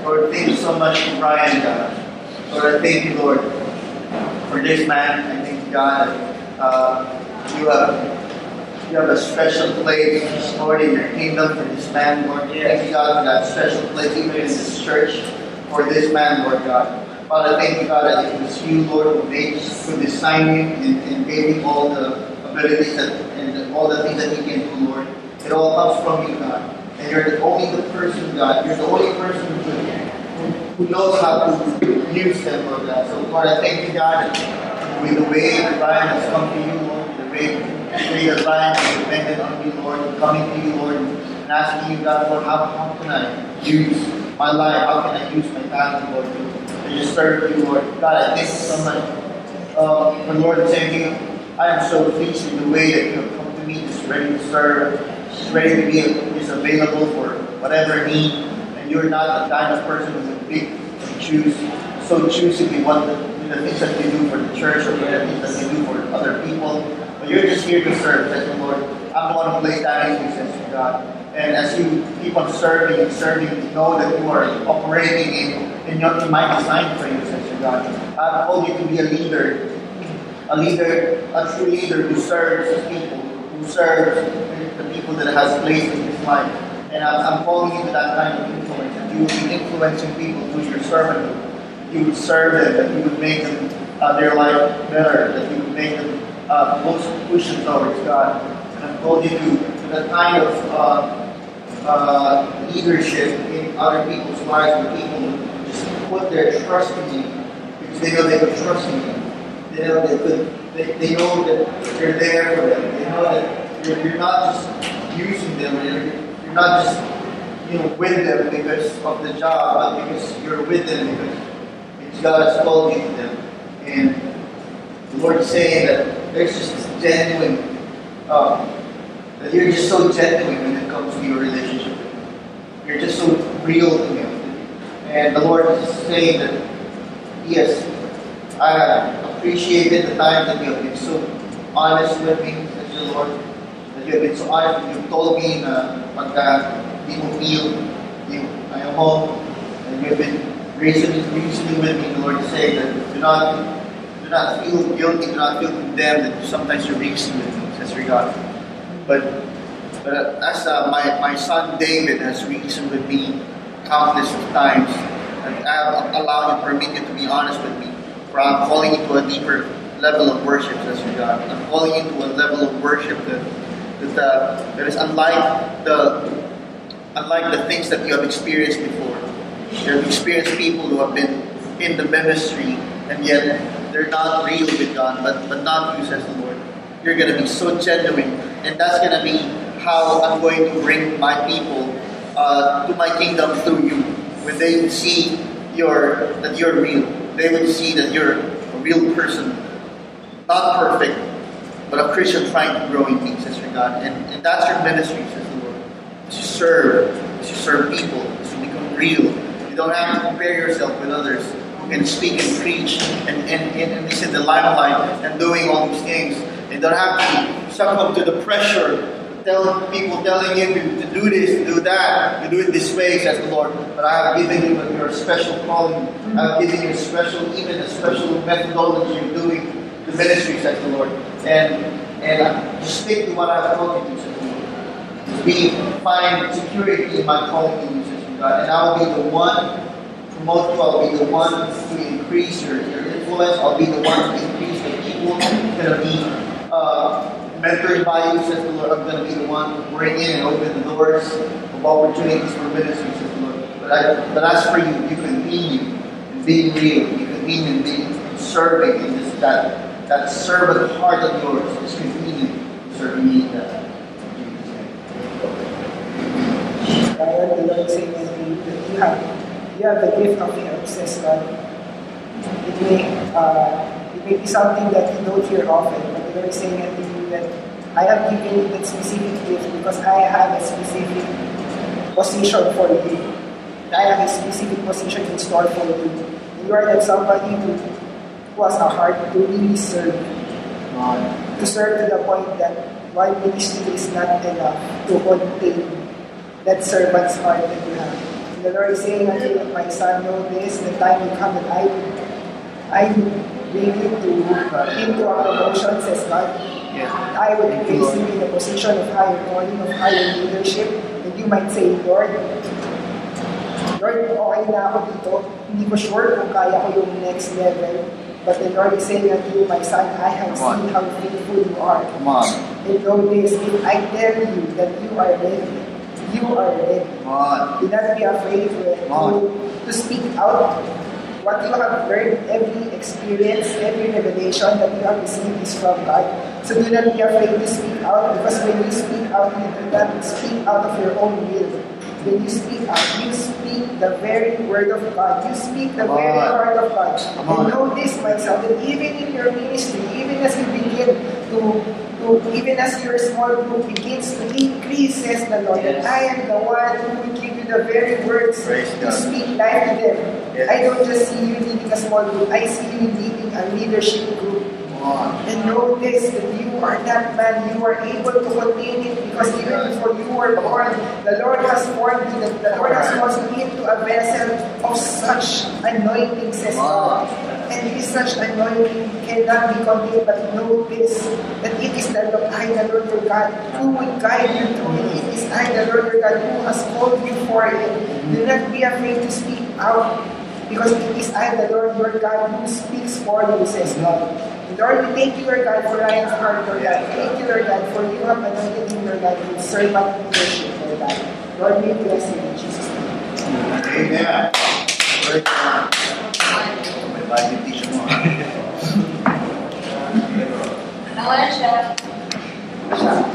Lord, thank you so much for Brian, God. Lord, I thank you, Lord, for this man. I thank you, God, that you have a special place, Lord, in your kingdom for this man, Lord. Thank you, God, for that special place, even in this church, for this man, Lord God. Father, thank you, God, that it was you, Lord, who designed him and gave him all the abilities and all the things that he can do, Lord. It all comes from you, God. And you're the only person, God. You're the only person who knows how to use them, Lord God. So, Lord, I thank you, God, that with the way that Brian has come to you, Lord, the way that Brian has depended on you, Lord, coming to you, Lord, and asking you, God, Lord, how can I use my life? How can I use my talent, Lord, to just serve you, Lord? God, I thank you so much. But Lord, saying I am so pleased with the way that you have come to me, just ready to serve, just ready to be just available for whatever need. And you're not the kind of person who's a big choose, so choosy what the things that you do for the church or the things that you do for other people. But you're just here to serve, says the Lord. I'm the one who placed that in you, says God. And as you keep on serving and serving, know that you are operating in my design for you, says God. I've called you to be a true leader who serves people, who serves the people that has placed in his life. And I'm calling you to that kind of influence. That you will be influencing people through your servanthood. You would serve them, that you would make them their life better, that you would make them push them towards God. And I'm calling you to that kind of leadership in other people's lives, where people just put their trust in you because they know they can trust in you. They know they know that you're there for them. They know that you're not just using them. You're not just with them because of the job, but because you're with them because God has called you to them. And the Lord is saying that there's just this genuine, that you're just so genuine when it comes to your relationship with Him. You're just so real to Him. And the Lord is saying that, yes, I have appreciated the time that you have been so honest with me, says the Lord. That you have been so honest. You've told me na pagka di mo feel I am home. And you have been reasoning with me. The Lord is saying that do not feel guilty, do not feel condemned that sometimes you reason with me, says God. But as my son David has reasoned with me countless of times, and I have allowed you, permit you to be honest with me. For I'm calling you to a deeper level of worship, says God. I'm calling you to a level of worship that is unlike the things that you have experienced before. You have experienced people who have been in the ministry and yet they're not real with God, but not you, says the Lord. You're going to be so genuine, and that's going to be how I'm going to bring my people to my kingdom through you. When they would see that you're real, they would see that you're a real person, not perfect, but a Christian trying to grow in me, says God. And that's your ministry, says the Lord. To serve people, to become real. You don't have to compare yourself with others who can speak and preach and be in the limelight and doing all these things. You don't have to succumb to the pressure. People telling you to do this, to do that, to do it this way, says the Lord. But I have given you your special calling. I have given you a special methodology of doing the ministry, says the Lord. And just stick to what I have told you to, says the Lord. Find security in my calling to you, says God. And I will be the one to promote you. I'll be the one to increase your influence. I'll be the one to increase the people that are being mentored by you, says the Lord. I'm going to be the one to bring in and open the doors of opportunities for ministry, says the Lord. But as for you, you continue in being real. You continue in being serving in that servant heart of yours. Just continue serving me in that. The Lord saying that you have the gift of help, says God. It may be something that you don't hear often, but the Lord is saying to you that I have given you that specific gift because I have a specific position for you. I have a specific position in store for you. And you are that somebody who has a heart to really serve God. To serve to the point that one ministry is not enough to contain that servant's heart that you have. the Lord is saying unto my son, know this, the time will come that I will bring you into a promotion, says God. Yes. I will place you in a position of higher calling, of higher leadership. And you might say, Lord, okay na ako dito. Hindi ko sure kung kaya ko yung next level. But the Lord is saying unto you, my son, I have seen how faithful you are. Come on. And know this, if I tell you that you are ready, you are ready. Come on. Do not be afraid to speak out. What you have heard, every experience, every revelation that you have received is from God. So do not be afraid to speak out, because when you speak out, you do not speak out of your own will. When you speak out, you speak the very word of God. You speak the very heart of God. And know this, my son, that even in your ministry, even as you begin even as your small group begins to increase, says the Lord, that I am the one who will give you the very words to speak life to them. Yes. I don't just see you leading a small group, I see you leading a leadership group. And know this, that you are that man, you are able to contain it, because even before you were born, the Lord has formed you, the Lord has caused you into a vessel of such anointing, says God. And this such anointing cannot be contained, but know this, that it is the I, the Lord your God, who will guide you through it. It is I, the Lord your God, who has called you for it. Do not be afraid to speak out, because it is I, the Lord your God, who speaks for you, says God. Lord, we thank you, Lord God, for Ryan's heart, Lord God. Thank you, Lord God, for you have anointed him, Lord God, with servant leadership, Lord God. Lord, we bless you in Jesus' name. Amen. Praise God. May bagay tissue mo. Nawala siya. Siya.